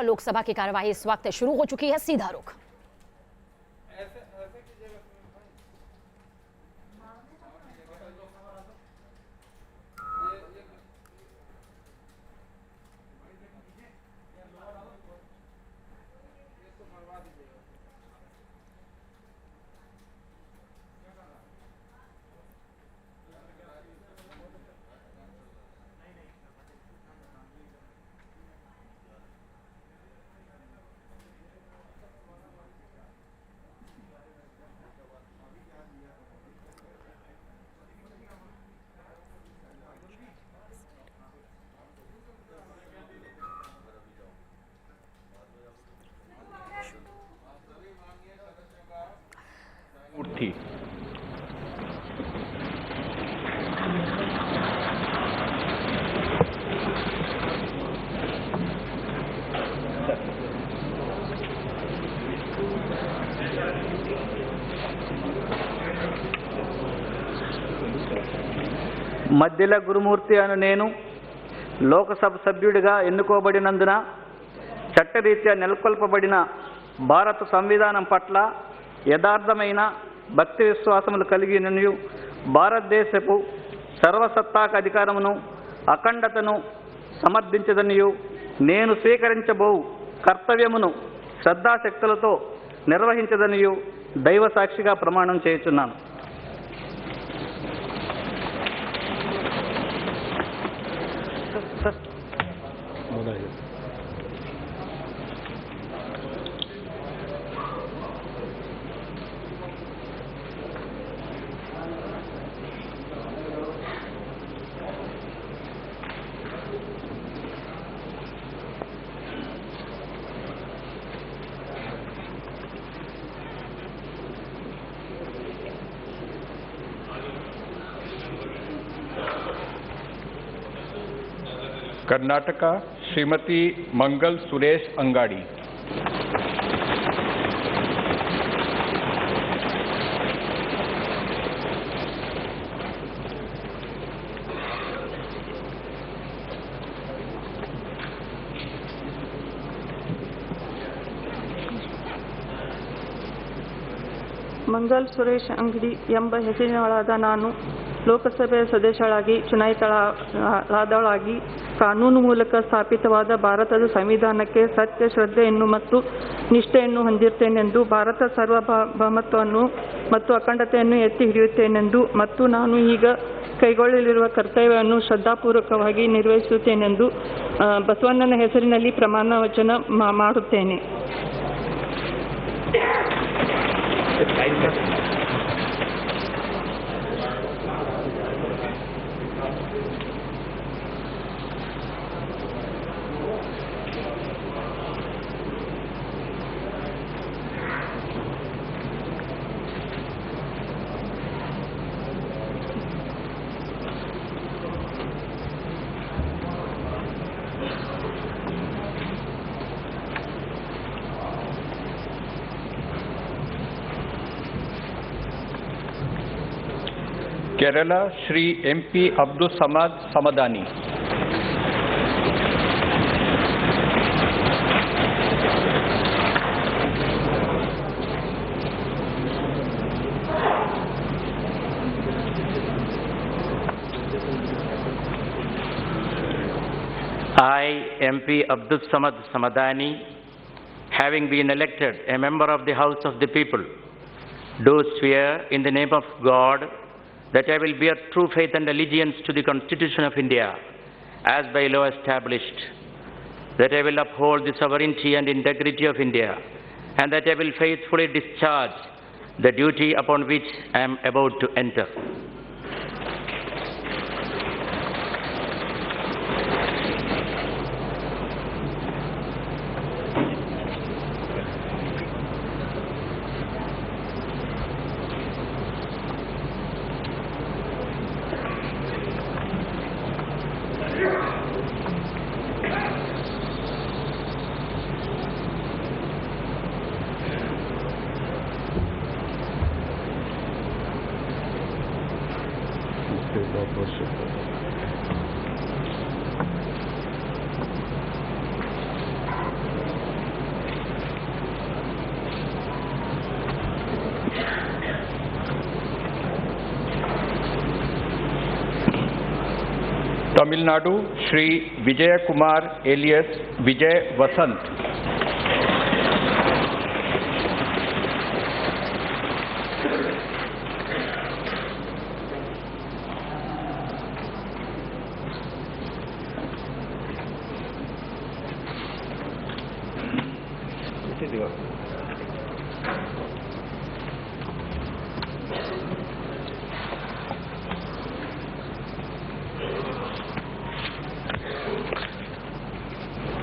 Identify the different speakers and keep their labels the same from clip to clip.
Speaker 1: लोकसभा की कार्यवाही इस वक्त शुरू हो चुकी है। सीधा रुख
Speaker 2: मूर्ति
Speaker 3: మధ్యల గురుమూర్తి అను నేను లోకసభ సభ్యుడిగా ఎన్నుకోబడినందున చట్టరీత్యా నెలకొల్పబడిన భారత సంవిధానం పట్ల యథార్థమైన భక్తి విశ్వాసములు కలిగిననియు భారతదేశపు సర్వసత్తాక అధికారమును అఖండతను సమర్థించదనియు నేను స్వీకరించబో కర్తవ్యమును శ్రద్ధాశక్తులతో నిర్వహించదనియు దైవ సాక్షిగా ప్రమాణం చేయుచున్నాను.
Speaker 2: कर्नाटका श्रीमती मंगल सुरेश अंगाड़ी।
Speaker 4: ಮಂಗಲ್ ಸುರೇಶ್ ಅಂಗಡಿ ಎಂಬ ಹೆಸರಿನೊಳಗಾದ ನಾನು ಲೋಕಸಭೆಯ ಸದಸ್ಯಳಾಗಿ ಚುನಾಯಿತಳಾದವಳಾಗಿ ಕಾನೂನು ಮೂಲಕ ಸ್ಥಾಪಿತವಾದ ಭಾರತದ ಸಂವಿಧಾನಕ್ಕೆ ಸತ್ಯ ಶ್ರದ್ಧೆಯನ್ನು ಮತ್ತು ನಿಷ್ಠೆಯನ್ನು ಹೊಂದಿರುತ್ತೇನೆಂದು ಭಾರತ ಸಾರ್ವಭೌಮತ್ವವನ್ನು ಮತ್ತು ಅಖಂಡತೆಯನ್ನು ಎತ್ತಿ ಹಿಡಿಯುತ್ತೇನೆಂದು ಮತ್ತು ನಾನು ಈಗ ಕೈಗೊಳ್ಳಲಿರುವ ಕರ್ತವ್ಯವನ್ನು ಶ್ರದ್ಧಾಪೂರ್ವಕವಾಗಿ ನಿರ್ವಹಿಸುತ್ತೇನೆಂದು ಬಸವಣ್ಣನ ಹೆಸರಿನಲ್ಲಿ ಪ್ರಮಾಣ ವಚನ ಮಾಡುತ್ತೇನೆ.
Speaker 2: Kerala Shri MP Abdul Samad Samdani.
Speaker 3: I, MP Abdul Samad Samadani, having been elected a member of the House of the People, do swear in the name of God that I will bear true faith and allegiance to the Constitution of India as by law established, that I will uphold the sovereignty and integrity of India, and that I will faithfully discharge the duty upon which I am about to enter.
Speaker 2: Tamil Nadu Shri Vijay Kumar alias Vijay Vasanth.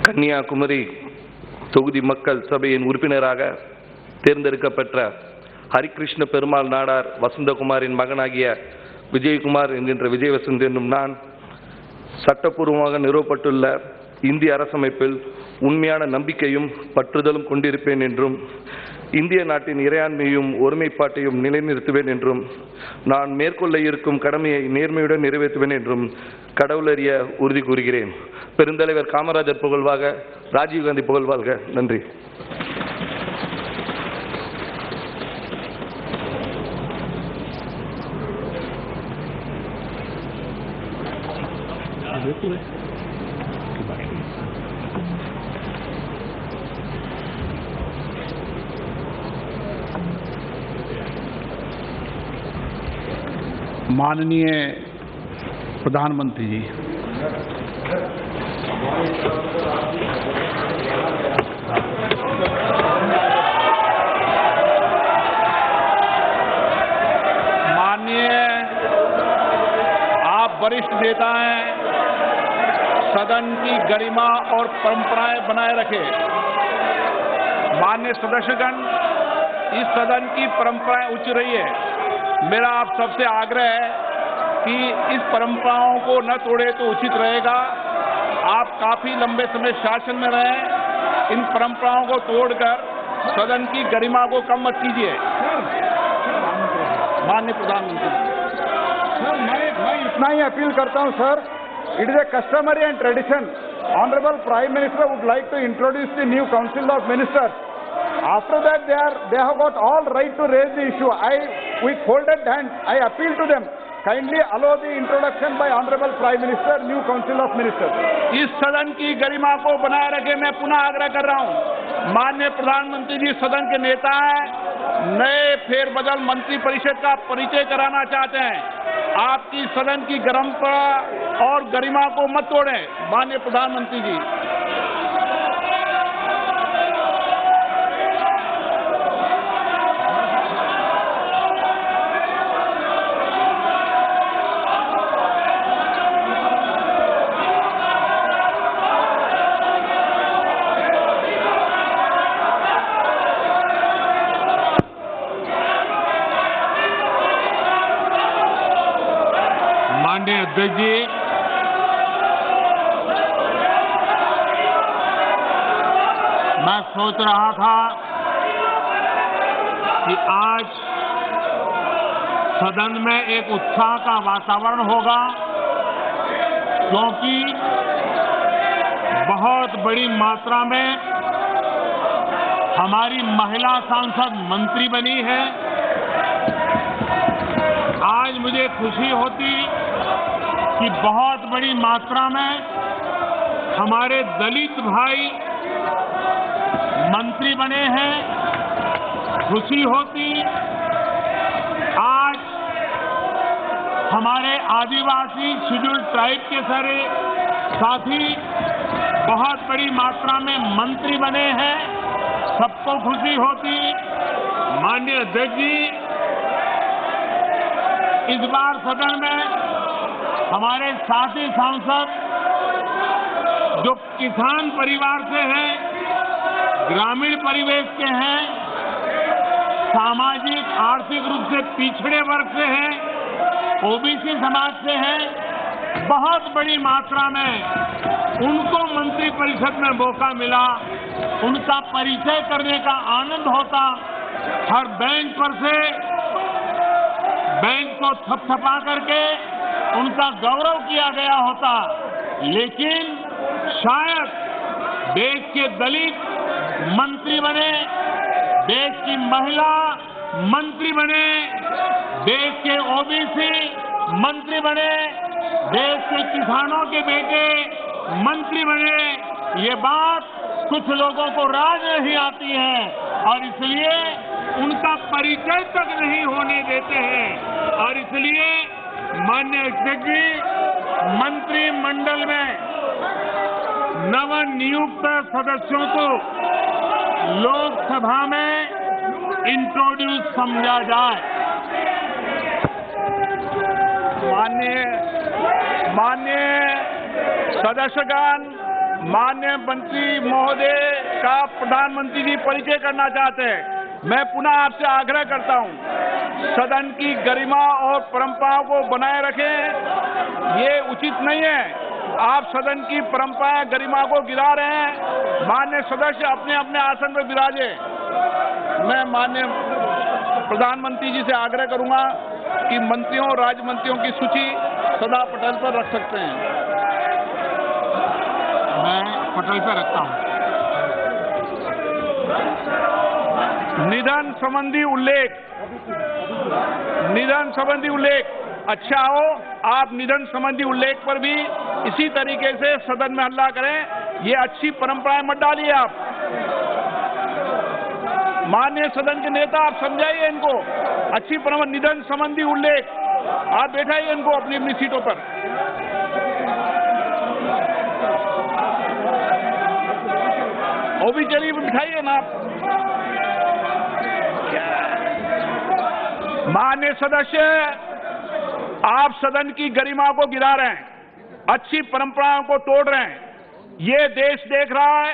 Speaker 5: Kanyakumari தொகுதி மக்கள் சபையின் உறுப்பினராக தேர்ந்தெடுக்கப்பட்ட ஹரிகிருஷ்ண பெருமாள் நாடார் வசந்தகுமாரின் மகனாகிய விஜயகுமார் என்கின்ற விஜயவசந்த் என்னும் நான் சட்டப்பூர்வமாக நிறுவப்பட்டுள்ள இந்திய அரசமைப்பில் உண்மையான நம்பிக்கையும் பற்றுதலும் கொண்டிருப்பேன் என்றும் இந்திய நாட்டின் இறையாண்மையும் ஒருமைப்பாட்டையும் நிலைநிறுத்துவேன் என்றும் நான் மேற்கொள்ள இருக்கும் கடமையை நேர்மையுடன் நிறைவேற்றுவேன் என்றும் கடவுளறிய உறுதி கூறுகிறேன். பெருந்தலைவர் காமராஜர் புகழ்வாக, ராஜீவ்காந்தி புகழ்வாழ்க. நன்றி.
Speaker 6: माननीय प्रधानमंत्री जी, माननीय आप वरिष्ठ नेता हैं, सदन की गरिमा और परंपराएं बनाए रखें। माननीय सदस्यगण, इस सदन की परंपराएं उच्च रही है। मेरा आप सबसे आग्रह है कि इस परंपराओं को न तोड़े तो उचित रहेगा। आप काफी लंबे समय शासन में रहे, इन परंपराओं को तोड़कर सदन की गरिमा को कम मत कीजिए। माननीय प्रधानमंत्री सर, मैं इतना ही अपील करता हूं sir, it is a customary and tradition. Honourable prime minister would like to introduce the new council of ministers. After that, they have got all right to raise the issue. With folded hands, I appeal to them. Kindly allow the introduction by Honorable Prime Minister, new Council of Ministers. इस सदन की गरिमा को बनाए रखे मैं पुनः आग्रह कर रहा हूं। माननीय प्रधानमंत्री जी सदन के नेता हैं, नए फेरबदल मंत्री परिषद का परिचय कराना चाहते हैं। आपकी सदन की परंपरा और गरिमा को मत तोड़ें। माननीय प्रधानमंत्री जी, माननीय अध्यक्ष जी, मैं सोच रहा था कि आज सदन में एक उत्साह का वातावरण होगा, क्योंकि बहुत बड़ी मात्रा में हमारी महिला सांसद मंत्री बनी है। आज मुझे खुशी होती कि बहुत बड़ी मात्रा में हमारे दलित भाई मंत्री बने हैं। खुशी होती आज हमारे आदिवासी शेड्यूल्ड ट्राइब के सारे साथी बहुत बड़ी मात्रा में मंत्री बने हैं, सबको खुशी होती। माननीय अध्यक्ष जी, इस बार सदन में हमारे साथी सांसद जो किसान परिवार से हैं, ग्रामीण परिवेश के हैं, सामाजिक आर्थिक रूप से पिछड़े वर्ग से हैं, ओबीसी समाज से हैं, बहुत बड़ी मात्रा में उनको मंत्री परिषद में मौका मिला। उनका परिचय करने का आनंद होता। हर बेंच पर से बेंच को थपथपा करके उनका गौरव किया गया होता, लेकिन शायद देश के दलित मंत्री बने, देश की महिला मंत्री बने, देश के ओबीसी मंत्री बने,
Speaker 7: देश के किसानों के बेटे मंत्री बने, ये बात कुछ लोगों को राज नहीं आती है और इसलिए उनका परिचय तक नहीं होने देते हैं। और इसलिए माननीय अध्यक्ष जी, मंत्रिमंडल में नवनियुक्त सदस्यों को लोकसभा में इंट्रोड्यूस समझा जाए।
Speaker 6: माननीय सदस्यगण, माननीय मंत्री महोदय का प्रधानमंत्री जी परिचय करना चाहते हैं। मैं पुनः आपसे आग्रह करता हूं, सदन की गरिमा और परंपराओं को बनाए रखें। ये उचित नहीं है, आप सदन की परंपरा गरिमा को गिरा रहे हैं। माननीय सदस्य अपने अपने आसन पर विराजे। मैं माननीय प्रधानमंत्री जी से आग्रह करूंगा कि मंत्रियों और राज्य मंत्रियों की सूची सदा पटल पर रख सकते हैं।
Speaker 7: मैं पटल पर रखता हूं।
Speaker 6: निधन संबंधी उल्लेख, निधन संबंधी उल्लेख। अच्छा हो आप निधन संबंधी उल्लेख पर भी इसी तरीके से सदन में हल्ला करें। ये अच्छी परंपराएं मत डालिए आप। माननीय सदन के नेता, आप समझाइए इनको अच्छी परंपरा। निधन संबंधी उल्लेख, आप बैठाइए इनको अपनी अपनी सीटों पर। वो भी चलिए बिठाइए ना आप। माननीय सदस्य, आप सदन की गरिमा को गिरा रहे हैं, अच्छी परंपराओं को तोड़ रहे हैं। ये देश देख रहा है,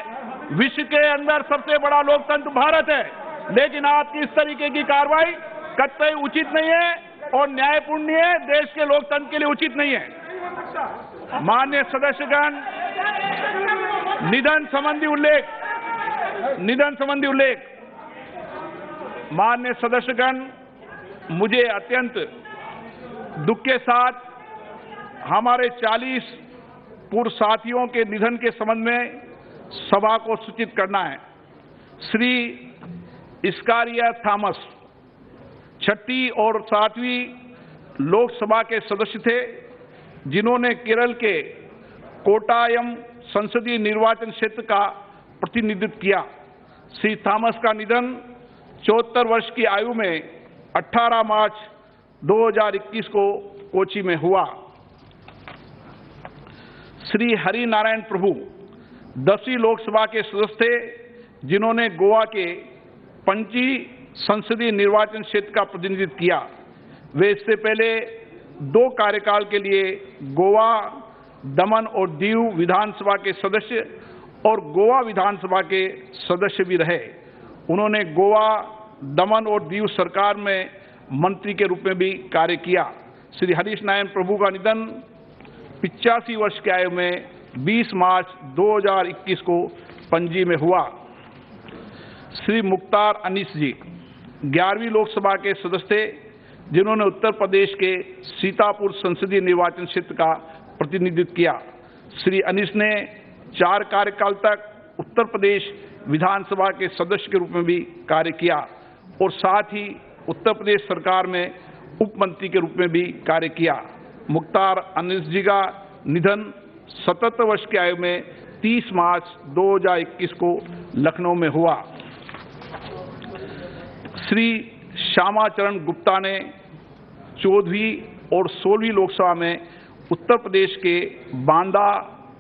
Speaker 6: विश्व के अंदर सबसे बड़ा लोकतंत्र भारत है, लेकिन आपकी इस तरीके की कार्रवाई कतई उचित नहीं है और न्यायपूर्ण नहीं है, देश के लोकतंत्र के लिए उचित नहीं है। माननीय सदस्यगण, निधन संबंधी उल्लेख, निधन संबंधी उल्लेख। माननीय सदस्यगण, मुझे अत्यंत दुख के साथ हमारे 40 पूर्व साथियों के निधन के संबंध में सभा को सूचित करना है। श्री स्कारिया थॉमस 6वीं और 7वीं लोकसभा के सदस्य थे, जिन्होंने केरल के कोट्टायम संसदीय निर्वाचन क्षेत्र का प्रतिनिधित्व किया। श्री थॉमस का निधन 74 वर्ष की आयु में 18 मार्च 2021 को कोची में हुआ। श्री हरि नारायण प्रभु 10वीं लोकसभा के सदस्य थे, जिन्होंने गोवा के पणजी संसदीय निर्वाचन क्षेत्र का प्रतिनिधित्व किया। वे इससे पहले 2 कार्यकाल के लिए गोवा, दमन और दीव विधानसभा के सदस्य और गोवा विधानसभा के सदस्य भी रहे। उन्होंने गोवा, दमन और दीव सरकार में मंत्री के रूप में भी कार्य किया। श्री हरीश नारायण प्रभु का निधन 85 वर्ष की आयु में 20 मार्च 2021 को पणजी में हुआ। श्री मुख्तार अनीस जी 11वीं लोकसभा के सदस्य थे, जिन्होंने उत्तर प्रदेश के सीतापुर संसदीय निर्वाचन क्षेत्र का प्रतिनिधित्व किया। श्री अनीस ने 4 कार्यकाल तक उत्तर प्रदेश विधानसभा के सदस्य के रूप में भी कार्य किया और साथ ही उत्तर प्रदेश सरकार में उप मंत्री के रूप में भी कार्य किया। मुख्तार अनीस जी का निधन 77 वर्ष की आयु में 30 मार्च 2021 को लखनऊ में हुआ। श्री श्यामाचरण गुप्ता ने 14वीं और 16वीं लोकसभा में उत्तर प्रदेश के बांदा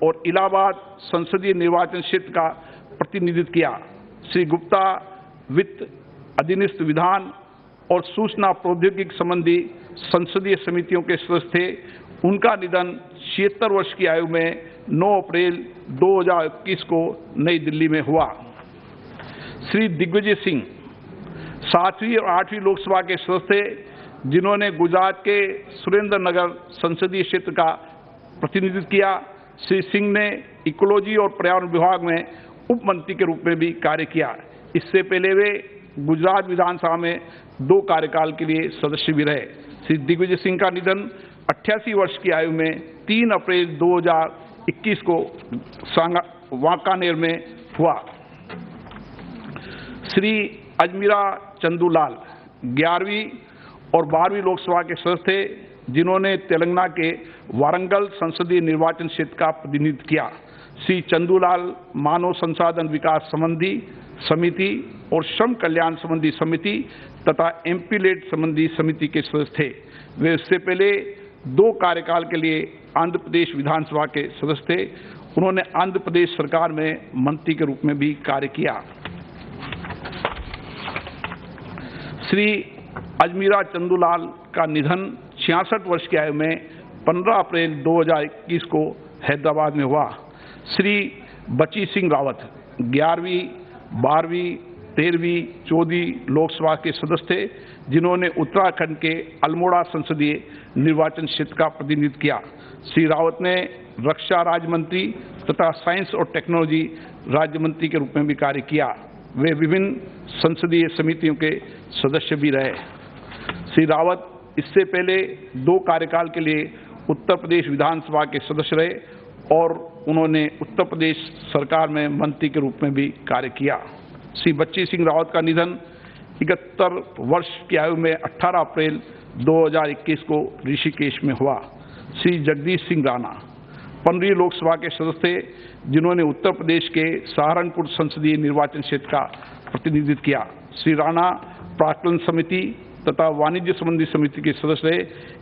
Speaker 6: और इलाहाबाद संसदीय निर्वाचन क्षेत्र का प्रतिनिधित्व किया। श्री गुप्ता वित्त, अधिनिस्थ विधान और सूचना प्रौद्योगिकी संबंधी संसदीय समितियों के सदस्य थे। उनका निधन 76 वर्ष की आयु में 9 अप्रैल 2021 को नई दिल्ली में हुआ। श्री दिग्विजय सिंह 7वीं और 8वीं लोकसभा के सदस्य थे, जिन्होंने गुजरात के सुरेंद्र नगर संसदीय क्षेत्र का प्रतिनिधित्व किया। श्री सिंह ने इकोलॉजी और पर्यावरण विभाग में उप मंत्री के रूप में भी कार्य किया। इससे पहले वे गुजरात विधानसभा में 2 कार्यकाल के लिए सदस्य भी रहे। श्री दिग्विजय सिंह का निधन 88 वर्ष की आयु में 3 अप्रैल 2021 को वांकानेर में हुआ। श्री अजमीरा चंदूलाल 11वीं और 12वीं लोकसभा के सदस्य थे, जिन्होंने तेलंगाना के वारंगल संसदीय निर्वाचन क्षेत्र का प्रतिनिधित्व किया। श्री चंदूलाल मानव संसाधन विकास संबंधी समिति और श्रम कल्याण संबंधी समिति तथा एमपी लेड संबंधी समिति के सदस्य थे। वे इससे पहले 2 कार्यकाल के लिए आंध्र प्रदेश विधानसभा के सदस्य थे। उन्होंने आंध्र प्रदेश सरकार में मंत्री के रूप में भी कार्य किया। श्री अजमीरा चंदूलाल का निधन 66 वर्ष की आयु में 15 अप्रैल 2021 को हैदराबाद में हुआ। श्री बची सिंह रावत 11वीं, 12वीं, 13वीं, 14वीं लोकसभा के सदस्य थे, जिन्होंने उत्तराखंड के अल्मोड़ा संसदीय निर्वाचन क्षेत्र का प्रतिनिधित्व किया। श्री रावत ने रक्षा राज्य मंत्री तथा साइंस और टेक्नोलॉजी राज्य मंत्री के रूप में भी कार्य किया। वे विभिन्न संसदीय समितियों के सदस्य भी रहे। श्री रावत इससे पहले 2 कार्यकाल के लिए उत्तर प्रदेश विधानसभा के सदस्य रहे और उन्होंने उत्तर प्रदेश सरकार में मंत्री के रूप में भी कार्य किया। श्री बच्ची सिंह रावत का निधन 71 वर्ष की आयु में 18 अप्रैल 2021 को ऋषिकेश में हुआ। श्री जगदीश सिंह राणा 15वीं लोकसभा के सदस्य थे, जिन्होंने उत्तर प्रदेश के सहारनपुर संसदीय निर्वाचन क्षेत्र का प्रतिनिधित्व किया। श्री राणा प्राक्कलन समिति तथा वाणिज्य संबंधी समिति के सदस्य रहे।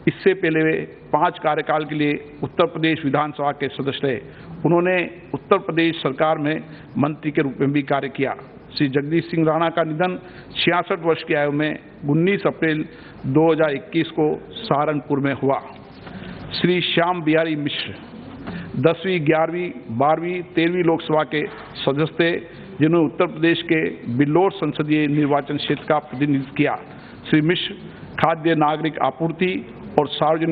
Speaker 6: इससे पहले वे 5 कार्यकाल के लिए उत्तर प्रदेश विधानसभा के सदस्य रहे। उन्होंने उत्तर प्रदेश सरकार में मंत्री के रूप में भी कार्य किया। श्री जगदीश सिंह राणा का निधन 66 वर्ष की आयु में 19 अप्रैल 2021 को सहारनपुर में हुआ। श्री श्याम बिहारी मिश्र 10वीं, 11वीं, 12वीं, 13वीं लोकसभा के सदस्य थे, जिन्होंने उत्तर प्रदेश के बिल्लौर संसदीय निर्वाचन क्षेत्र का प्रतिनिधित्व किया। श्री मिश्र खाद्य नागरिक आपूर्ति और सार्वजनिक